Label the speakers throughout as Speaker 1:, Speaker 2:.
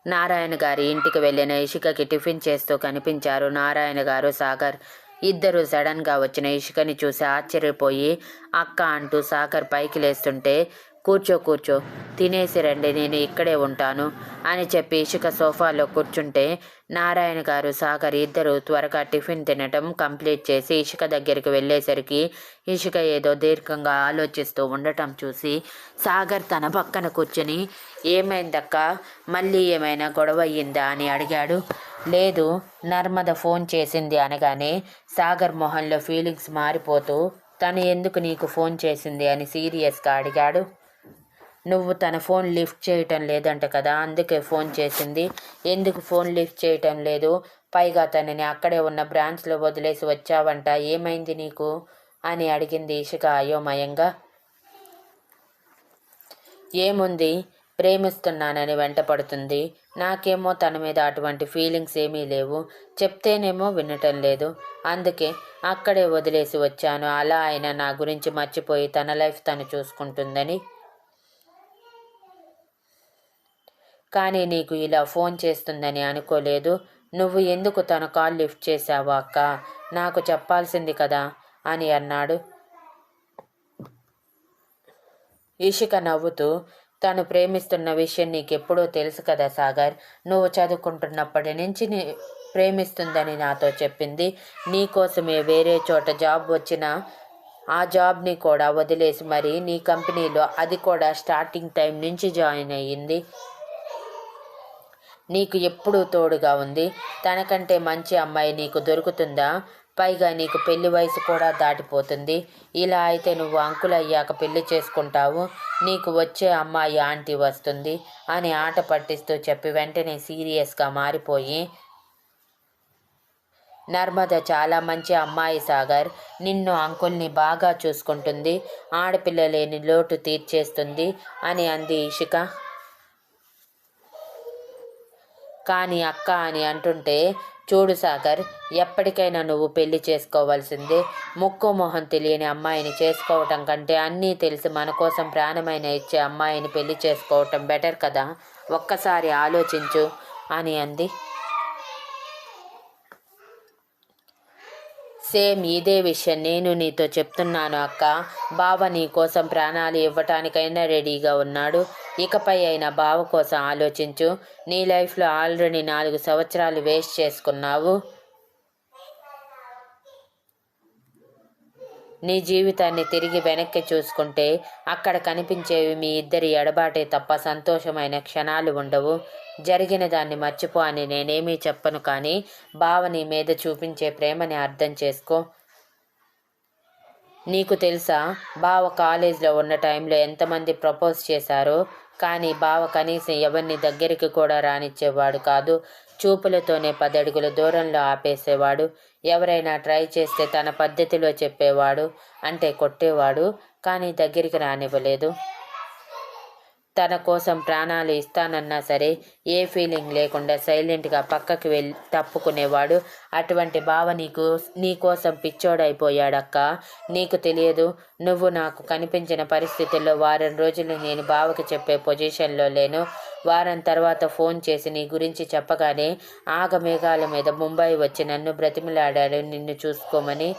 Speaker 1: నారాయణ గారి ఇంటికి వెళ్ళిన ఇషికకి టిఫిన్ చేస్తూ కనిపించారు నారాయణ గారు, సాగర్. ఇద్దరు సడన్గా వచ్చిన ఇషికని చూసి ఆశ్చర్యపోయి అక్క అంటూ సాగర్ పైకి లేస్తుంటే, కూర్చో కూర్చో, తినేసి రండి, నేను ఇక్కడే ఉంటాను అని చెప్పి ఇషిక సోఫాలో కూర్చుంటే నారాయణ గారు, సాగర్ ఇద్దరు త్వరగా టిఫిన్ తినటం కంప్లీట్ చేసి ఇషిక దగ్గరికి వెళ్ళేసరికి ఇషిక ఏదో దీర్ఘంగా ఆలోచిస్తూ ఉండటం చూసి సాగర్ తన పక్కన కూర్చుని, ఏమైందక్క, మళ్ళీ ఏమైనా గొడవ అయ్యిందా అని అడిగాడు. లేదు, నర్మద ఫోన్ చేసింది అనగానే సాగర్ మొహంలో ఫీలింగ్స్ మారిపోతూ, తను ఎందుకు నీకు ఫోన్ చేసింది అని సీరియస్గా అడిగాడు. నువ్వు తన ఫోన్ లిఫ్ట్ చేయటం లేదంట కదా, అందుకే ఫోన్ చేసింది. ఎందుకు ఫోన్ లిఫ్ట్ చేయటం లేదు, పైగా తనని అక్కడే ఉన్న బ్రాంచ్లో వదిలేసి వచ్చావంట, ఏమైంది నీకు అని అడిగింది ఇషిక అయోమయంగా. ఏముంది, ప్రేమిస్తున్నానని వెంటపడుతుంది. నాకేమో తన మీద అటువంటి ఫీలింగ్స్ ఏమీ లేవు, చెప్తేనేమో వినటం లేదు. అందుకే అక్కడే వదిలేసి వచ్చాను. అలా అయినా నా గురించి మర్చిపోయి తన లైఫ్ తను చూసుకుంటుందని. కానీ నీకు ఇలా ఫోన్ చేస్తుందని అనుకోలేదు. నువ్వు ఎందుకు తన కాల్ లిఫ్ట్ చేశావు అక్క, నాకు చెప్పాల్సింది కదా అని అన్నాడు. ఇషిక నవ్వుతూ, తను ప్రేమిస్తున్న విషయం నీకెప్పుడో తెలుసు కదా సాగర్, నువ్వు చదువుకుంటున్నప్పటి నుంచి ప్రేమిస్తుందని నాతో చెప్పింది. నీకోసమే వేరే చోట జాబ్ వచ్చినా ఆ జాబ్ని కూడా వదిలేసి మరి నీ కంపెనీలో, అది కూడా స్టార్టింగ్ టైం నుంచి జాయిన్ అయ్యింది. నీకు ఎప్పుడూ తోడుగా ఉంది. తనకంటే మంచి అమ్మాయి నీకు దొరుకుతుందా? పైగా నీకు పెళ్లి వయసు కూడా దాటిపోతుంది. ఇలా అయితే నువ్వు అంకుల్ అయ్యాక పెళ్లి చేసుకుంటావు, నీకు వచ్చే అమ్మాయి ఆంటీ వస్తుంది అని ఆట పట్టిస్తూ చెప్పి వెంటనే సీరియస్గా మారిపోయి, నర్మద చాలా మంచి అమ్మాయి సాగర్, నిన్ను అంకుల్ని బాగా చూసుకుంటుంది, ఆడపిల్ల లేని లోటు తీర్చేస్తుంది అని అంది ఇషిక. కానీ అక్క అని అంటుంటే, చూడు సాగర్, ఎప్పటికైనా నువ్వు పెళ్లి చేసుకోవాల్సిందే. ముక్కు మొహం తెలియని అమ్మాయిని చేసుకోవటం కంటే అన్నీ తెలిసి మన కోసం ప్రాణమైన ఇచ్చే అమ్మాయిని పెళ్లి చేసుకోవటం బెటర్ కదా, ఒక్కసారి ఆలోచించు అని అంది. సేమ్ ఇదే విషయం నేను నీతో చెప్తున్నాను అక్క. బావ నీ కోసం ప్రాణాలు ఇవ్వటానికైనా రెడీగా ఉన్నాడు. ఇకపై అయినా బావ కోసం ఆలోచించు. నీ లైఫ్లో ఆల్రెడీ 4 సంవత్సరాలు వేస్ట్ చేసుకున్నావు. నీ జీవితాన్ని తిరిగి వెనక్కి చూసుకుంటే అక్కడ కనిపించేవి మీ ఇద్దరి ఎడబాటే తప్ప సంతోషమైన క్షణాలు ఉండవు. జరిగిన దాన్ని మర్చిపో అని నేనేమీ చెప్పను, కానీ బావ నీ మీద చూపించే ప్రేమని అర్థం చేసుకో. నీకు తెలుసా, బావ కాలేజ్లో ఉన్న టైంలో ఎంతమంది ప్రపోజ్ చేశారో, కానీ బావ కనీసం ఎవరిని దగ్గరికి కూడా రానిచ్చేవాడు కాదు. చూపులతోనే 10 అడుగుల దూరంలో ఆపేసేవాడు. ఎవరైనా ట్రై చేస్తే తన పద్ధతిలో చెప్పేవాడు, అంటే కొట్టేవాడు, కానీ దగ్గరికి రానివ్వలేదు. తన కోసం ప్రాణాలు ఇస్తానన్నా సరే ఏ ఫీలింగ్ లేకుండా సైలెంట్గా పక్కకి వెళ్ళి తప్పుకునేవాడు. అటువంటి బావ నీ కోసం పిచ్చోడైపోయాడక్క. నీకు తెలియదు, నువ్వు నాకు కనిపించిన పరిస్థితుల్లో వారం రోజులు నేను బావకి చెప్పే పొజిషన్లో లేను. వారం తర్వాత ఫోన్ చేసి నీ గురించి చెప్పగానే ఆగమేఘాల మీద ముంబై వచ్చి నన్ను బ్రతిమిలాడాడు నిన్ను చూసుకోమని.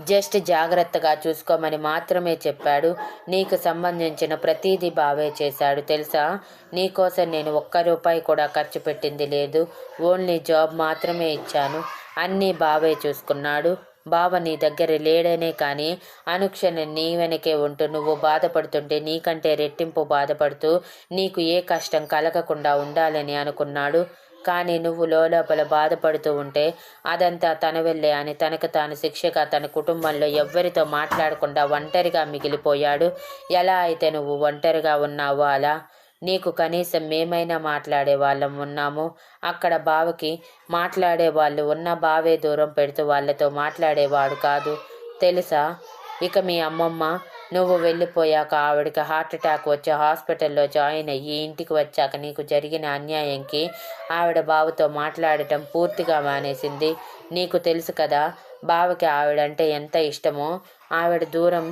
Speaker 1: జస్ట్ జాగ్రత్తగా చూసుకోమని మాత్రమే చెప్పాడు. నీకు సంబంధించిన ప్రతీదీ బావే చేశాడు తెలుసా. నీకోసం నేను ₹1 కూడా ఖర్చు పెట్టింది లేదు. ఓన్లీ జాబ్ మాత్రమే ఇచ్చాను. అన్నీ బావే చూసుకున్నాడు. బావ నీ దగ్గర లేడనే కానీ అనుక్షణం నీ వెనకే ఉంటూ నువ్వు బాధపడుతుంటే నీకంటే రెట్టింపు బాధపడుతూ నీకు ఏ కష్టం కలగకుండా ఉండాలని అనుకున్నాడు. కానీ నువ్వు లోపల బాధపడుతూ ఉంటే అదంతా తన వెళ్ళే అని తనకు తాను శిక్షగా తన కుటుంబంలో ఎవ్వరితో మాట్లాడకుండా ఒంటరిగా మిగిలిపోయాడు. ఎలా అయితే నువ్వు ఒంటరిగా ఉన్నావో అలా నీకు కనీసం మేమైనా మాట్లాడే వాళ్ళం ఉన్నాము. అక్కడ బావకి మాట్లాడే వాళ్ళు ఉన్న బావే దూరం పెడుతూ వాళ్ళతో మాట్లాడేవాడు కాదు తెలుసా. ఇక మీ అమ్మమ్మ నువ్వు వెళ్ళిపోయాక ఆవిడకి హార్ట్ అటాక్ వచ్చి హాస్పిటల్లో జాయిన్ అయ్యి ఇంటికి వచ్చాక నీకు జరిగిన అన్యాయంకి ఆవిడ బావతో మాట్లాడటం పూర్తిగా మానేసింది. నీకు తెలుసు కదా బావకి ఆవిడంటే ఎంత ఇష్టమో. ఆవిడ దూరం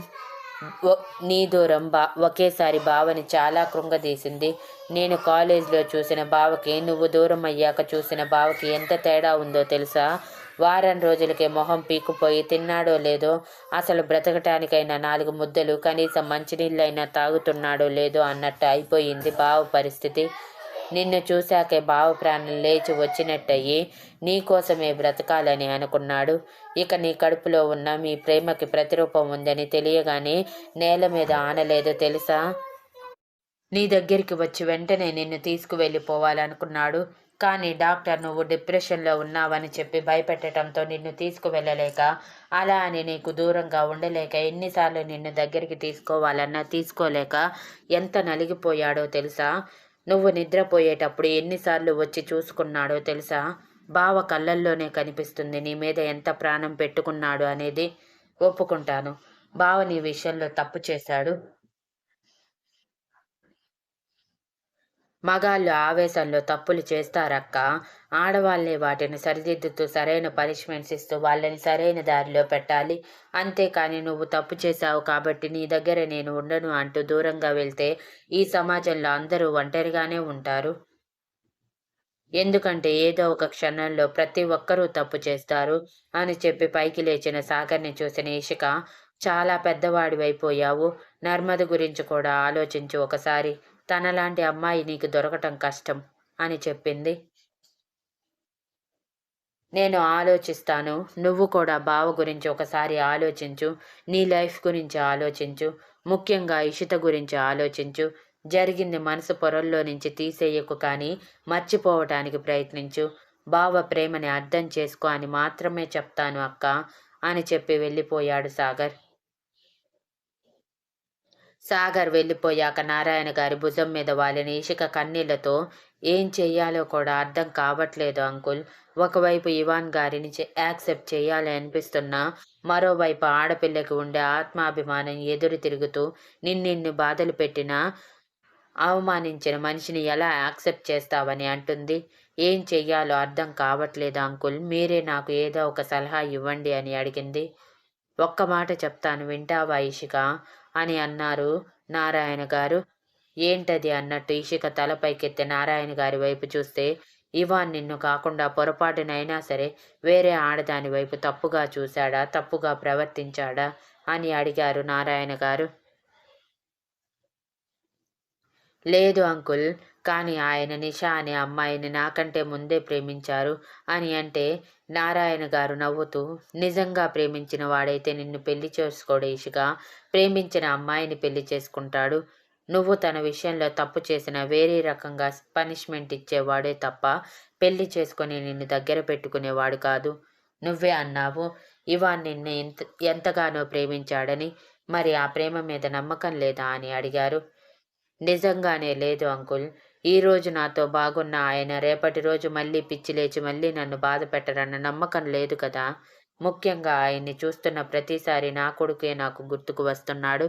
Speaker 1: నీ దూరం ఒకేసారి బావని చాలా కృంగదీసింది. నేను కాలేజీలో చూసిన బావకి, నువ్వు దూరం అయ్యాక చూసిన బావకి ఎంత తేడా ఉందో తెలుసా? వారం రోజులకే మొహం పీక్కుపోయి, తిన్నాడో లేదో, అసలు బ్రతకటానికైనా 4 ముద్దలు, కనీసం మంచినీళ్ళైనా తాగుతున్నాడో లేదో అన్నట్టు అయిపోయింది బావ పరిస్థితి. నిన్ను చూశాకే బావ ప్రాణం లేచి వచ్చినట్టయి నీకోసమే బ్రతకాలని అనుకున్నాడు. ఇక నీ కడుపులో ఉన్న మీ ప్రేమకి ప్రతిరూపం ఉందని తెలియగానే నేల మీద ఆనలేదు తెలుసా? నీ దగ్గరికి వచ్చి వెంటనే నిన్ను తీసుకువెళ్ళిపోవాలనుకున్నాడు. కానీ డాక్టర్ నువ్వు డిప్రెషన్లో ఉన్నావని చెప్పి భయపెట్టడంతో నిన్ను తీసుకువెళ్ళలేక, అలా అని నీకు దూరంగా ఉండలేక, ఎన్నిసార్లు నిన్ను దగ్గరికి తీసుకోవాలన్నా తీసుకోలేక ఎంత నలిగిపోయాడో తెలుసా? నువ్వు నిద్రపోయేటప్పుడు ఎన్నిసార్లు వచ్చి చూసుకున్నాడో తెలుసా? బావ కళ్ళల్లోనే కనిపిస్తుంది నీ మీద ఎంత ప్రాణం పెట్టుకున్నాడు అనేది. ఒప్పుకుంటాను, బావ నీ విషయంలో తప్పు చేశాడు. మగాళ్ళు ఆవేశంలో తప్పులు చేస్తారక్క. ఆడవాళ్ళే వాటిని సరిదిద్దుతూ సరైన పనిష్మెంట్స్ ఇస్తూ వాళ్ళని సరైన దారిలో పెట్టాలి. అంతేకాని నువ్వు తప్పు చేశావు కాబట్టి నీ దగ్గర నేను ఉండను అంటూ దూరంగా వెళ్తే ఈ సమాజంలో అందరూ ఒంటరిగానే ఉంటారు. ఎందుకంటే ఏదో ఒక క్షణంలో ప్రతి ఒక్కరూ తప్పు చేస్తారు అని చెప్పి పైకి లేచిన సాగర్ని చూసిన ఇషిక, చాలా పెద్దవాడివైపోయావు. నర్మద గురించి కూడా ఆలోచించు ఒకసారి. తనలాంటి అమ్మాయి నీకు దొరకటం కష్టం అని చెప్పింది. నేను ఆలోచిస్తాను. నువ్వు కూడా బావ గురించి ఒకసారి ఆలోచించు. నీ లైఫ్ గురించి ఆలోచించు. ముఖ్యంగా ఇషిత గురించి ఆలోచించు. జరిగింది మనసు పొరల్లో నుంచి తీసేయకు, కానీ మర్చిపోవటానికి ప్రయత్నించు. బావ ప్రేమని అర్థం చేసుకో అని మాత్రమే చెప్తాను అక్క అని చెప్పి వెళ్ళిపోయాడు సాగర్. సాగర్ వెళ్ళిపోయాక నారాయణ గారి భుజం మీద వాలిన ఇషిక కన్నీళ్లతో, ఏం చెయ్యాలో కూడా అర్థం కావట్లేదు అంకుల్. ఒకవైపు ఇవాన్ గారిని యాక్సెప్ట్ చేయాలి అనిపిస్తున్నా, మరోవైపు ఆడపిల్లకి ఉండే ఆత్మాభిమానం ఎదురు తిరుగుతూ నిన్నిన్ని బాధలు పెట్టినా అవమానించిన మనిషిని ఎలా యాక్సెప్ట్ చేస్తావని అంటుంది. ఏం చెయ్యాలో అర్థం కావట్లేదు అంకుల్, మీరే నాకు ఏదో ఒక సలహా ఇవ్వండి అని అడిగింది. ఒక్క మాట చెప్తాను వింటావా ఇషిక అని అన్నారు నారాయణ గారు. ఏంటది అన్నట్టు ఇషిక తల పైకెత్తి నారాయణ గారి వైపు చూస్తే, ఇవాన్ నిన్ను కాకుండా పొరపాటునైనా సరే వేరే ఆడదాని వైపు తప్పుగా చూశాడా, తప్పుగా ప్రవర్తించాడా అని అడిగారు నారాయణ గారు. లేదు అంకుల్, కానీ ఆయన నిషా అనే అమ్మాయిని నాకంటే ముందే ప్రేమించారు అని అంటే నారాయణ గారు నవ్వుతూ, నిజంగా ప్రేమించిన వాడైతే నిన్ను పెళ్లి చేసుకోడు ఇషిక, ప్రేమించిన అమ్మాయిని పెళ్లి చేసుకుంటాడు. నువ్వు తన విషయంలో తప్పు చేసిన వేరే రకంగా పనిష్మెంట్ ఇచ్చేవాడే తప్ప పెళ్లి చేసుకొని నిన్ను దగ్గర పెట్టుకునేవాడు కాదు. నువ్వే అన్నావు ఇవాన్ నిన్ను ఎంతగానో ప్రేమించాడని. మరి ఆ ప్రేమ మీద నమ్మకం లేదా అని అడిగారు. నిజంగానే లేదు అంకుల్. ఈరోజు నాతో బాగున్న ఆయన రేపటి రోజు మళ్ళీ పిచ్చి లేచి మళ్ళీ నన్ను బాధ పెట్టరన్న నమ్మకం లేదు కదా. ముఖ్యంగా ఆయన్ని చూస్తున్న ప్రతిసారి నా కొడుకే నాకు గుర్తుకు వస్తున్నాడు.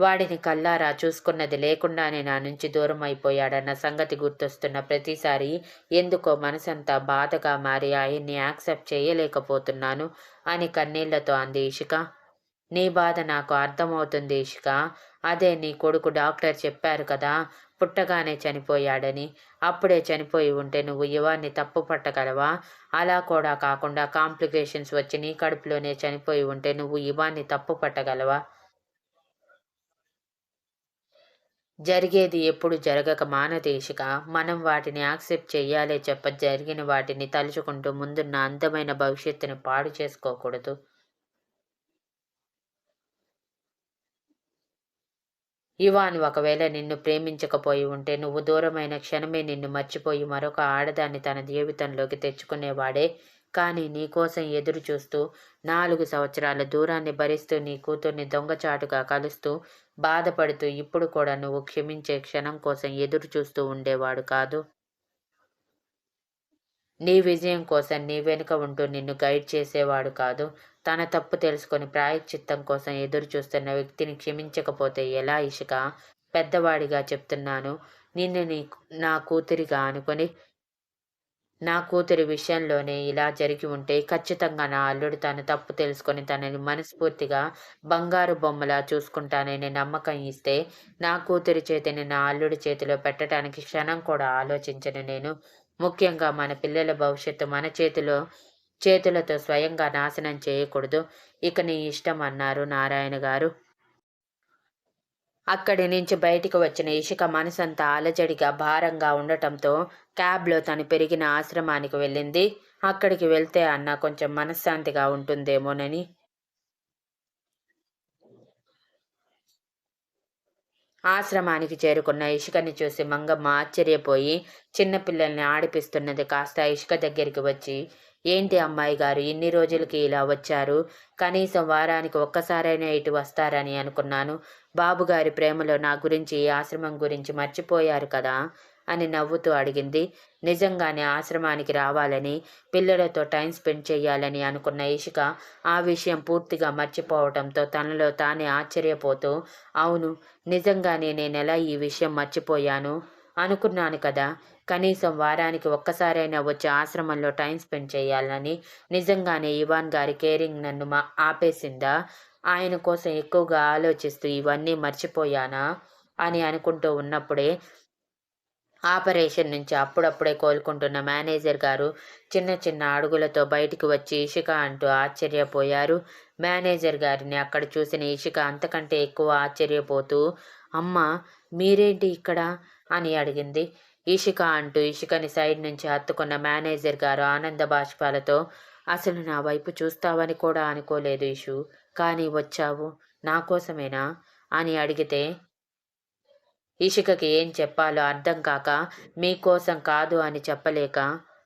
Speaker 1: వాడిని కల్లారా చూసుకున్నది లేకుండానే నా నుంచి దూరం అయిపోయాడన్న సంగతి గుర్తొస్తున్న ప్రతిసారి ఎందుకో మనసంతా బాధగా మారి ఆయన్ని యాక్సెప్ట్ చేయలేకపోతున్నాను అని కన్నీళ్లతో అంది ఇషిక. నీ బాధ నాకు అర్థమవుతుంది ఇషిక. అదే నీ కొడుకు డాక్టర్ చెప్పారు కదా, పుట్టగానే చనిపోయాడని. అప్పుడే చనిపోయి ఉంటే నువ్వు ఇవాన్ని తప్పు పట్టగలవా? అలా కూడా కాకుండా కాంప్లికేషన్స్ వచ్చి నీ కడుపులోనే చనిపోయి ఉంటే నువ్వు ఇవాన్ని తప్పు పట్టగలవా? జరిగేది ఎప్పుడు జరగక మానదు ఇషిక. మనం వాటిని యాక్సెప్ట్ చెయ్యాలే చెప్ప, జరిగిన వాటిని తలుచుకుంటూ ముందున్న అందమైన భవిష్యత్తుని పాడు చేసుకోకూడదు. ఇవాన్ ఒకవేళ నిన్ను ప్రేమించకపోయి ఉంటే నువ్వు దూరమైన క్షణమే నిన్ను మర్చిపోయి మరొక ఆడదాన్ని తన జీవితంలోకి తెచ్చుకునేవాడే. కానీ నీకోసం ఎదురు చూస్తూ 4 సంవత్సరాల దూరాన్ని భరిస్తూ నీ కూతుర్ని దొంగచాటుగా కలుస్తూ బాధపడుతూ ఇప్పుడు కూడా నువ్వు క్షమించే క్షణం కోసం ఎదురు చూస్తూ ఉండేవాడు కాదు. నీ విజయం కోసం నీ వెనుక ఉంటూ నిన్ను గైడ్ చేసేవాడు కాదు. తన తప్పు తెలుసుకొని ప్రాయశ్చిత్తం కోసం ఎదురు చూస్తున్న వ్యక్తిని క్షమించకపోతే ఎలా ఇషిక? పెద్దవాడిగా చెప్తున్నాను. నిన్ను నా కూతురిగా అనుకొని నా కూతురి విషయంలోనే ఇలా జరిగి ఉంటే ఖచ్చితంగా నా అల్లుడు తను తప్పు తెలుసుకొని తనని మనస్ఫూర్తిగా బంగారు బొమ్మలా చూసుకుంటానని నమ్మకం ఇస్తే నా కూతురి చేతిని నా అల్లుడి చేతిలో పెట్టడానికి క్షణం కూడా ఆలోచించను నేను. ముఖ్యంగా మన పిల్లల భవిష్యత్తు మన చేతులతో స్వయంగా నాశనం చేయకూడదు. ఇక నీ ఇష్టం అన్నారు నారాయణ గారు. అక్కడి నుంచి బయటికి వచ్చిన ఇషిక మనసంతా అలజడిగా భారంగా ఉండటంతో క్యాబ్లో తను పెరిగిన ఆశ్రమానికి వెళ్ళింది. అక్కడికి వెళ్తే అన్న కొంచెం మనశ్శాంతిగా ఉంటుందేమోనని. ఆశ్రమానికి చేరుకున్న ఇషికని చూసి మంగమ్మ ఆశ్చర్యపోయి చిన్నపిల్లల్ని ఆడిపిస్తున్నది కాస్త ఇషిక దగ్గరికి వచ్చి, ఏంటి అమ్మాయి గారు ఇన్ని రోజులకి ఇలా వచ్చారు? కనీసం వారానికి ఒక్కసారైనా ఇటు వస్తారని అనుకున్నాను. బాబుగారి ప్రేమలో నా గురించి ఈ ఆశ్రమం గురించి మర్చిపోయారు కదా అని నవ్వుతూ అడిగింది. నిజంగానే ఆశ్రమానికి రావాలని, పిల్లలతో టైం స్పెండ్ చేయాలని అనుకున్న ఇషిక ఆ విషయం పూర్తిగా మర్చిపోవటంతో తనలో తానే ఆశ్చర్యపోతూ, అవును, నిజంగానే నేనెలా ఈ విషయం మర్చిపోయాను? అనుకున్నాను కదా, కనీసం వారానికి ఒక్కసారైనా వచ్చి ఆశ్రమంలో టైం స్పెండ్ చేయాలని. నిజంగానే ఇవాన్ గారి కేరింగ్ నన్ను ఆపేసిందా? ఆయన కోసం ఎక్కువగా ఆలోచిస్తూ ఇవన్నీ మర్చిపోయానా అని అనుకుంటూ ఉన్నప్పుడే ఆపరేషన్ నుంచి అప్పుడప్పుడే కోలుకుంటున్న మేనేజర్ గారు చిన్న చిన్న అడుగులతో బయటికి వచ్చి ఇషిక అంటూ ఆశ్చర్యపోయారు. మేనేజర్ గారిని అక్కడ చూసిన ఇషిక అంతకంటే ఎక్కువ ఆశ్చర్యపోతూ, అమ్మా, మీరేంటి ఇక్కడ అని అడిగింది. ఇషిక అంటూ ఇషికని సైడ్ నుంచి హత్తుకున్న మేనేజర్ గారు ఆనంద బాష్పాలతో, అసలు నా వైపు చూస్తావని కూడా అనుకోలేదు ఇషు, కానీ వచ్చావు నా కోసమేనా అని అడిగితే ఇషికకి ఏం చెప్పాలో అర్థం కాక, మీకోసం కాదు అని చెప్పలేక,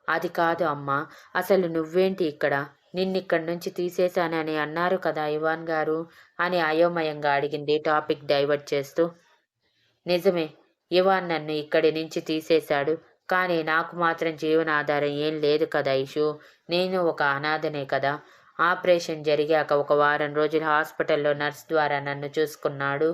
Speaker 1: అది కాదు అమ్మా, అసలు నువ్వేంటి ఇక్కడ? నిన్నిక్కడి నుంచి తీసేశానని అన్నారు కదా ఇవాన్ గారు అని అయోమయంగా అడిగింది టాపిక్ డైవర్ట్ చేస్తూ. నిజమే, ఇవాన్ నన్ను ఇక్కడి నుంచి తీసేశాడు. కానీ నాకు మాత్రం జీవనాధారం ఏం లేదు కదా ఇషు. నేను ఒక అనాథనే కదా. ఆపరేషన్ జరిగాక ఒక వారం రోజులు హాస్పిటల్లో నర్స్ ద్వారా నన్ను చూసుకున్నాడు.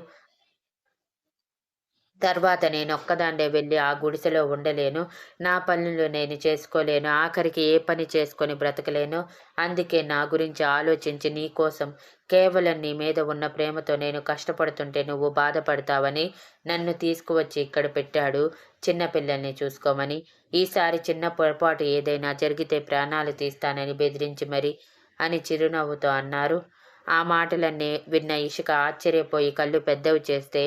Speaker 1: తర్వాత నేనొక్కదాన్నే వెళ్ళి ఆ గుడిసెలో ఉండలేను. నా పనులు నేను చేసుకోలేను. ఆఖరికి ఏ పని చేసుకొని బ్రతకలేను. అందుకే నా గురించి ఆలోచించి నీకోసం, కేవలం నీ మీద ఉన్న ప్రేమతో నేను కష్టపడుతుంటే నువ్వు బాధపడతావని నన్ను తీసుకువచ్చి ఇక్కడ పెట్టాడు చిన్నపిల్లల్ని చూసుకోమని. ఈసారి చిన్న పొరపాటు ఏదైనా జరిగితే ప్రాణాలు తీస్తానని బెదిరించి మరి అని చిరునవ్వుతో అన్నారు. ఆ మాటలన్నీ విన్న ఇషిక ఆశ్చర్యపోయి కళ్ళు పెద్దవి చేస్తే,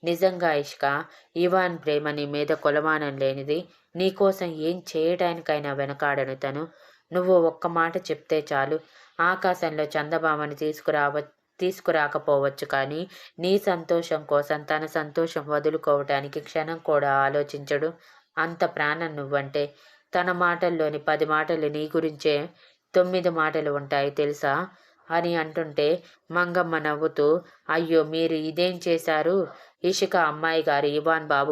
Speaker 1: నిజంగా ఇష్క, ఇవాన్ ప్రేమ నీ మీద కొలమానం లేనిది. నీకోసం ఏం చేయడానికైనా వెనకాడను తను. నువ్వు ఒక్క మాట చెప్తే చాలు. ఆకాశంలో చందమామని తీసుకురాకపోవచ్చు కానీ నీ సంతోషం కోసం తన సంతోషం వదులుకోవటానికి క్షణం కూడా ఆలోచించడు. అంత ప్రాణం నువ్వంటే. తన మాటల్లోని 10 మాటలు నీ గురించే, 9 మాటలు ఉంటాయి తెలుసా అని అంటుంటే మంగమ్మ నవ్వుతూ, అయ్యో, మీరు ఇదేం చేశారు? ఇషిక అమ్మాయి గారు ఇవాన్ బాబు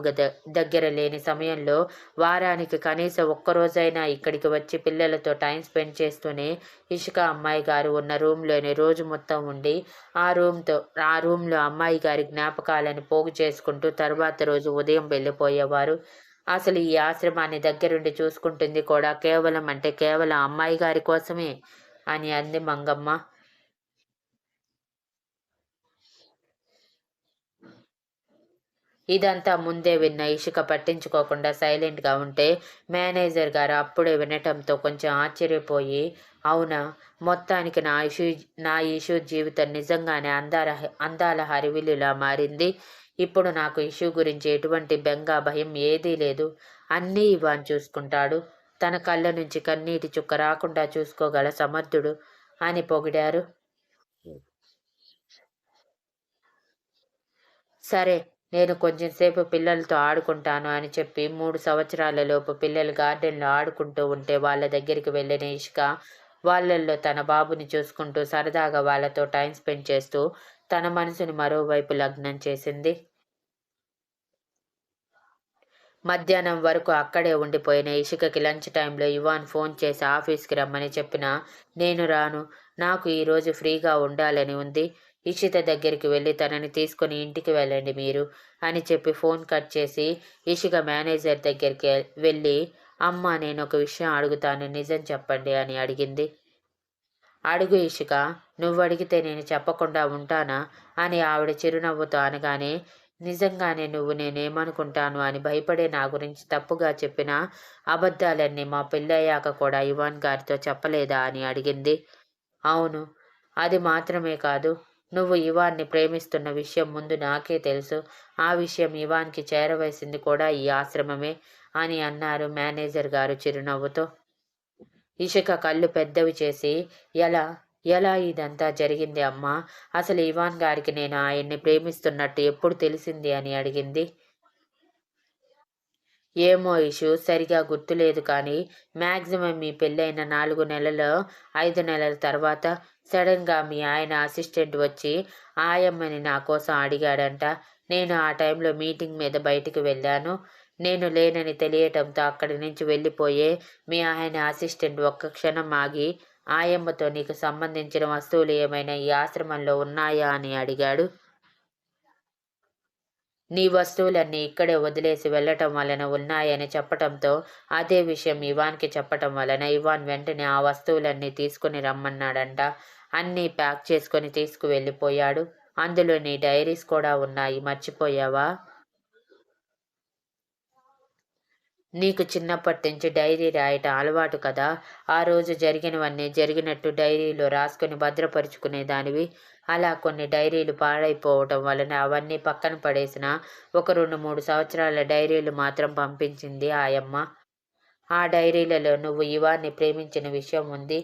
Speaker 1: దగ్గర లేని సమయంలో వారానికి కనీసం ఒక్కరోజైనా ఇక్కడికి వచ్చి పిల్లలతో టైం స్పెండ్ చేస్తూనే ఇషిక అమ్మాయి గారు ఉన్న రూమ్లోనే రోజు మొత్తం ఉండి ఆ రూమ్లో అమ్మాయి గారి జ్ఞాపకాలను పోగు చేసుకుంటూ తర్వాత రోజు ఉదయం వెళ్ళిపోయేవారు. అసలు ఈ ఆశ్రమాన్ని దగ్గరుండి చూసుకుంటుంది కూడా కేవలం అమ్మాయి గారి కోసమే అని అంది మంగమ్మ. ఇదంతా ముందే విన్న ఇషిక పట్టించుకోకుండా సైలెంట్గా ఉంటే మేనేజర్ గారు అప్పుడే వినటంతో కొంచెం ఆశ్చర్యపోయి, అవునా, మొత్తానికి నా ఇషు జీవితం నిజంగానే అందాల హరివిల్లులా మారింది. ఇప్పుడు నాకు ఇషు గురించి ఎటువంటి బెంగ భయం ఏదీ లేదు. అన్నీ ఇవాన్ చూసుకుంటాడు. తన కళ్ళ నుంచి కన్నీటి చుక్క రాకుండా చూసుకోగల సమర్థుడు అని పొగిడారు. సరే, నేను కొంచెం సేపు పిల్లలతో ఆడుకుంటాను అని చెప్పి 3 సంవత్సరాలలోపు పిల్లలు గార్డెన్లో ఆడుకుంటూ ఉంటే వాళ్ళ దగ్గరికి వెళ్ళిన ఇష్క వాళ్ళల్లో తన బాబుని చూసుకుంటూ సరదాగా వాళ్ళతో టైం స్పెండ్ చేస్తూ తన మనసుని మరోవైపు లగ్నం చేసింది. మధ్యాహ్నం వరకు అక్కడే ఉండిపోయిన ఇషికకి లంచ్ టైంలో ఇవాన్ ఫోన్ చేసి ఆఫీస్కి రమ్మని చెప్పినా, నేను రాను, నాకు ఈరోజు ఫ్రీగా ఉండాలని ఉంది. ఇషిత దగ్గరికి వెళ్ళి తనని తీసుకుని ఇంటికి వెళ్ళండి మీరు అని చెప్పి ఫోన్ కట్ చేసి ఇషిక మేనేజర్ దగ్గరికి వెళ్ళి అమ్మ, నేనొక విషయం అడుగుతాను, నిజం చెప్పండి అని అడిగింది. అడుగు ఇషిక, నువ్వడిగితే నేను చెప్పకుండా ఉంటానా అని ఆవిడ చిరునవ్వుతో అనగానే, నిజంగానే నువ్వు నేనేమనుకుంటాను అని భయపడే నా గురించి తప్పుగా చెప్పిన అబద్ధాలన్నీ మా పెళ్ళయ్యాక కూడా ఇవాన్ గారితో చెప్పలేదా అని అడిగింది. అవును. అది మాత్రమే కాదు, నువ్వు ఇవాన్ని ప్రేమిస్తున్న విషయం ముందు నాకే తెలుసు. ఆ విషయం ఇవాన్కి చేరవేసింది కూడా ఈ ఆశ్రమమే అని అన్నారు మేనేజర్ గారు చిరునవ్వుతో. ఇషిక కళ్ళు పెద్దవి చేసి, ఎలా ఎలా ఇదంతా జరిగింది అమ్మా? అసలు ఇవాన్ గారికి నేను ఆయన్ని ప్రేమిస్తున్నట్టు ఎప్పుడు తెలిసింది అని అడిగింది. ఏమో ఇషు, సరిగా గుర్తులేదు కానీ మ్యాక్సిమం మీ పెళ్ళైన 4 నెలలో 5 నెలల తర్వాత సడన్గా మీ ఆయన అసిస్టెంట్ వచ్చి ఆయమ్మని నా కోసం అడిగాడంట. నేను ఆ టైంలో మీటింగ్ మీద బయటికి వెళ్ళాను. నేను లేనని తెలియటంతో అక్కడి నుంచి వెళ్ళిపోయే మీ ఆయన అసిస్టెంట్ ఒక్క క్షణం ఆగి, ఆయమ్మతో నీకు సంబంధించిన వస్తువులు ఏమైనా ఈ ఆశ్రమంలో ఉన్నాయా అని అడిగాడు. నీ వస్తువులన్నీ ఇక్కడే వదిలేసి వెళ్ళటం వలన ఉన్నాయని చెప్పటంతో అదే విషయం ఇవాన్కి చెప్పటం వలన ఇవాన్ వెంటనే ఆ వస్తువులన్నీ తీసుకుని రమ్మన్నాడంట. అన్నీ ప్యాక్ చేసుకొని తీసుకువెళ్ళిపోయాడు. అందులో నీ డైరీస్ కూడా ఉన్నాయి, మర్చిపోయావా? నీకు చిన్నప్పటి నుంచి డైరీ రాయటం అలవాటు కదా. ఆ రోజు జరిగినవన్నీ జరిగినట్టు డైరీలో రాసుకుని భద్రపరుచుకునేదానివి. అలా కొన్ని డైరీలు పాడైపోవటం వలన అవన్నీ పక్కన పడేసిన ఒక 2-3 సంవత్సరాల డైరీలు మాత్రం పంపించింది ఆయమ్మ. ఆ డైరీలలో నువ్వు ఇవాన్ని ప్రేమించిన విషయం ఉంది.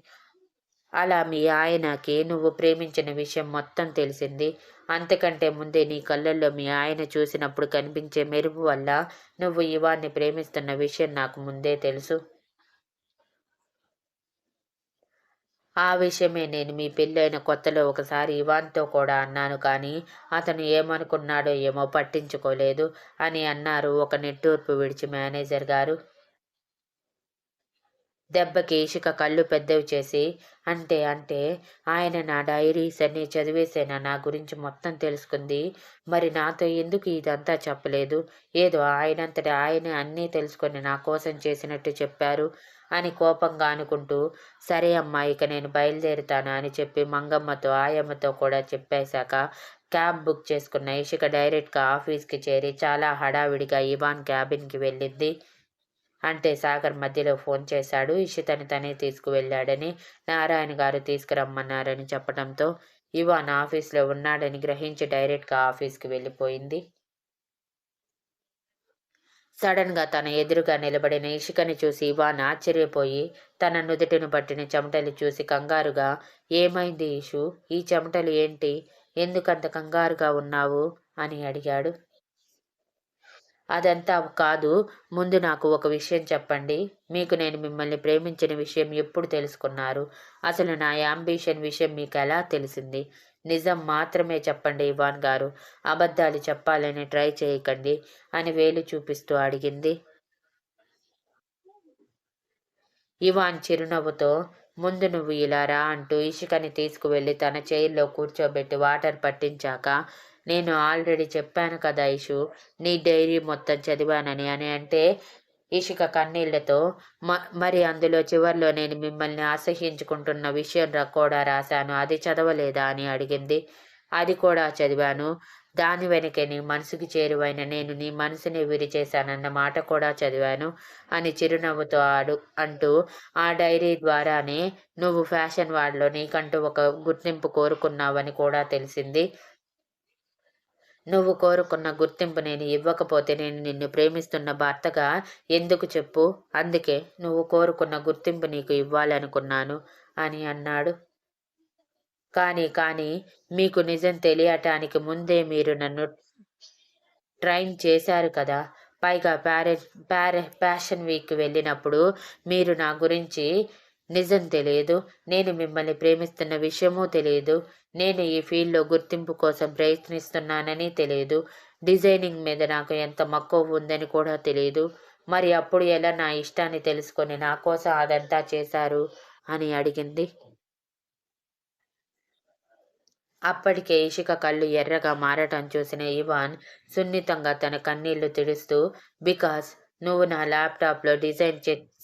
Speaker 1: అలా మీ ఆయనకి నువ్వు ప్రేమించిన విషయం మొత్తం తెలిసింది. అంతకంటే ముందే నీ కళ్ళల్లో మీ ఆయన చూసినప్పుడు కనిపించే మెరుపు వల్ల నువ్వు ఇవాన్ని ప్రేమిస్తున్న విషయం నాకు ముందే తెలుసు. ఆ విషయమే నేను మీ పెళ్ళైన కొత్తలో ఒకసారి ఇవాన్తో కూడా అన్నాను కానీ అతను ఏమనుకున్నాడో ఏమో పట్టించుకోలేదు అని అన్నారు ఒక నిట్టూర్పు విడిచి మేనేజర్ గారు. దెబ్బకి ఇషిక కళ్ళు పెద్దవి చేసి, అంటే అంటే ఆయన నా డైరీస్ అన్నీ చదివేసేనా నా గురించి మొత్తం తెలుసుకుంది? మరి నాతో ఎందుకు ఇదంతా చెప్పలేదు? ఏదో ఆయనంతట ఆయనే అన్నీ తెలుసుకొని నా కోసం చేసినట్టు చెప్పారు అని కోపంగా అనుకుంటూ, సరే అమ్మా, ఇక నేను బయలుదేరుతాను అని చెప్పి మంగమ్మతో ఆయమ్మతో కూడా చెప్పేశాక క్యాబ్ బుక్ చేసుకున్న ఇషిక డైరెక్ట్గా ఆఫీస్కి చేరి చాలా హడావిడిగా ఇవాన్ క్యాబిన్కి వెళ్ళింది. అంటే సాగర్ మధ్యలో ఫోన్ చేశాడు. ఇషితని తనే తీసుకువెళ్ళాడని, నారాయణ గారు తీసుకురమ్మన్నారని చెప్పడంతో ఇవాన్ ఆఫీస్లో ఉన్నాడని గ్రహించి డైరెక్ట్గా ఆఫీస్కి వెళ్ళిపోయింది. సడన్గా తన ఎదురుగా నిలబడిన ఇషికని చూసి ఇవాన్ ఆశ్చర్యపోయి తన నుదుటిని పట్టిన చెమటలు చూసి కంగారుగా, ఏమైంది ఇషు? ఈ చెమటలు ఏంటి? ఎందుకంత కంగారుగా ఉన్నావు అని అడిగాడు. అదంతా కాదు. ముందు నాకు ఒక విషయం చెప్పండి. మీకు నేను మిమ్మల్ని ప్రేమించిన విషయం ఎప్పుడు తెలుసుకున్నారు? అసలు నా యాంబిషన్ విషయం మీకెలా తెలిసింది? నిజం మాత్రమే చెప్పండి ఇవాన్ గారు. అబద్ధాలు చెప్పాలని ట్రై చేయకండి అని వేలు చూపిస్తూ అడిగింది. ఇవాన్ చిరునవ్వుతో, ముందు నువ్వు ఇలా రా అంటూ ఇషికని తీసుకువెళ్ళి తన చైర్లో కూర్చోబెట్టి వాటర్ పట్టించాక, నేను ఆల్రెడీ చెప్పాను కదా ఇషు, నీ డైరీ మొత్తం చదివానని అని అంటే, ఇషిక కన్నీళ్లతో, మరి అందులో చివర్లో నేను మిమ్మల్ని అసహ్యించుకుంటున్న విషయం కూడా రాశాను, అది చదవలేదా అని అడిగింది. అది కూడా చదివాను. దాని వెనకే నీ మనసుకి చేరువైన నేను నీ మనసుని విరిచేశానన్న మాట కూడా చదివాను అని చిరునవ్వుతో అంటూ, ఆ డైరీ ద్వారానే నువ్వు ఫ్యాషన్ వార్డ్లో నీకంటూ ఒక గుర్తింపు కోరుకున్నావని కూడా తెలిసింది. నువ్వు కోరుకున్న గుర్తింపు నేను ఇవ్వకపోతే నేను నిన్ను ప్రేమిస్తున్న భర్తగా ఎందుకు చెప్పు? అందుకే నువ్వు కోరుకున్న గుర్తింపు నీకు ఇవ్వాలనుకున్నాను అని అన్నాడు. కానీ మీకు నిజం తెలియటానికి ముందే మీరు నన్ను ట్రైన్ చేశారు కదా! పైగా ఫ్యాషన్ వీక్‌కి వెళ్ళినప్పుడు మీరు నా గురించి నిజం తెలియదు. నేను మిమ్మల్ని ప్రేమిస్తున్న విషయమూ తెలియదు. నేను ఈ ఫీల్డ్‌లో గుర్తింపు కోసం ప్రయత్నిస్తున్నానని తెలియదు. డిజైనింగ్ మీద నాకు ఎంత మక్కువ ఉందని కూడా తెలీదు. మరి అప్పుడు ఎలా నా ఇష్టాన్ని తెలుసుకొని నా కోసం అదంతా చేశారు అని అడిగింది. అప్పటికే ఇషిక కళ్ళు ఎర్రగా మారటం చూసిన ఇవాన్ సున్నితంగా తన కన్నీళ్లు తుడుస్తూ, బికాజ్ నువ్వు నా ల్యాప్టాప్లో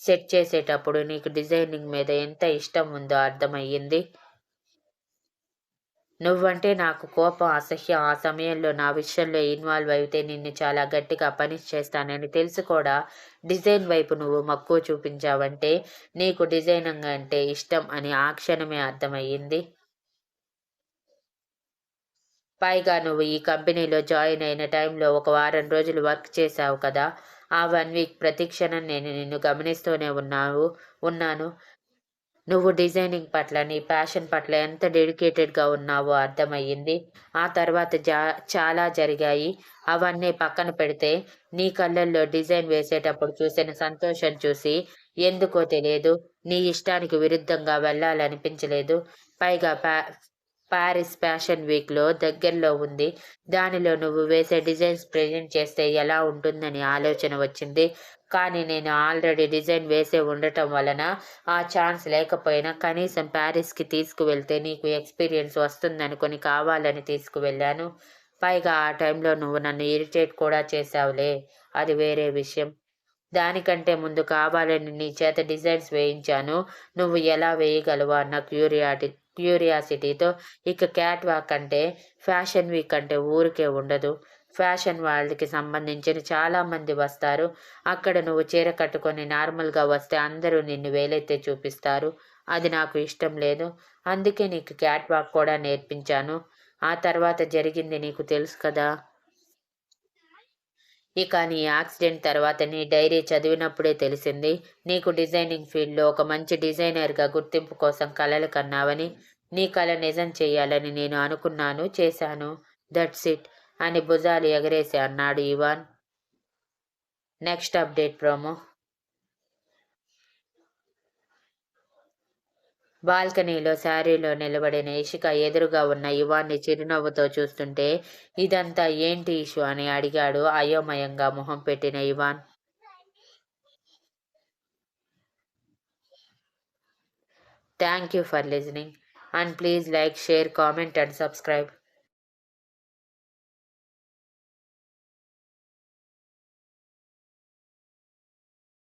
Speaker 1: సెట్ చేసేటప్పుడు నీకు డిజైనింగ్ మీద ఎంత ఇష్టం ఉందో అర్థమయ్యింది. నువ్వంటే నాకు కోపం, అసహ్యం. ఆ సమయంలో నా విషయంలో ఇన్వాల్వ్ అయితే నిన్ను చాలా గట్టిగా పనిష్ చేస్తానని తెలిసి కూడా డిజైన్ వైపు నువ్వు మక్కువ చూపించావంటే నీకు డిజైనింగ్ అంటే ఇష్టం అని ఆ క్షణమే అర్థమయ్యింది. పైగా నువ్వు ఈ కంపెనీలో జాయిన్ అయిన టైంలో ఒక వారం రోజులు వర్క్ చేశావు కదా! ఆ 1 వీక్ ప్రతి క్షణం నేను నిన్ను గమనిస్తూనే ఉన్నాను. నువ్వు డిజైనింగ్ పట్ల, నీ ప్యాషన్ పట్ల ఎంత డెడికేటెడ్‌గా ఉన్నావో అర్థమయ్యింది. ఆ తర్వాత చాలా జరిగాయి. అవన్నీ పక్కన పెడితే, నీ కళ్ళల్లో డిజైన్ వేసేటప్పుడు చూసిన సంతోషం చూసి ఎందుకో తెలియదు, నీ ఇష్టానికి విరుద్ధంగా వెళ్ళాలనిపించలేదు. పైగా పారిస్ ఫ్యాషన్ వీక్‌లో దగ్గరలో ఉంది. దానిలో నువ్వు వేసే డిజైన్స్ ప్రెజెంట్ చేస్తే ఎలా ఉంటుందని ఆలోచన వచ్చింది. కానీ నేను ఆల్రెడీ డిజైన్ వేసే ఉండటం వలన ఆ ఛాన్స్ లేకపోయినా కనీసం పారిస్‌కి తీసుకువెళ్తే నీకు ఎక్స్‌పీరియన్స్ వస్తుందనుకుని కావాలని తీసుకువెళ్ళాను. పైగా ఆ టైంలో నువ్వు నన్ను ఇరిటేట్ కూడా చేశావులే. అది వేరే విషయం. దానికంటే ముందు కావాలని నీ చేత డిజైన్స్ వేయించాను. నువ్వు ఎలా వేయగలవు అన్న క్యూరియాసిటీతో. ఇక క్యాట్ వాక్ అంటే ఫ్యాషన్ వీక్ అంటే ఊరికే ఉండదు. ఫ్యాషన్ వరల్డ్‌కి సంబంధించిన చాలామంది వస్తారు. అక్కడ నువ్వు చీర కట్టుకొని నార్మల్‌గా వస్తే అందరూ నిన్ను వేలెత్తి చూపిస్తారు. అది నాకు ఇష్టం లేదు. అందుకే నీకు క్యాట్ వాక్ కూడా నేర్పించాను. ఆ తర్వాత జరిగింది నీకు తెలుసు కదా! ఇక నీ యాక్సిడెంట్ తర్వాత నీ డైరీ చదివినప్పుడే తెలిసింది. నీకు డిజైనింగ్ ఫీల్డ్‌లో ఒక మంచి డిజైనర్‌గా గుర్తింపు కోసం కలలు కన్నావని. నీ కల నిజం చెయ్యాలని నేను అనుకున్నాను, చేశాను. దట్స్ ఇట్ అని భుజాలు ఎగరేసి అన్నాడు ఇవాన్. Next update promo. బాల్కనీలో శారీలో నిలబడిన ఇషిక ఎదురుగా ఉన్న ఇవాన్ని చిరునవ్వుతో చూస్తుంటే, ఇదంతా ఏంటి ఇషు అని అడిగాడు అయోమయంగా మొహం పెట్టిన Ivan. Thank you for listening, and please like, share, comment and subscribe.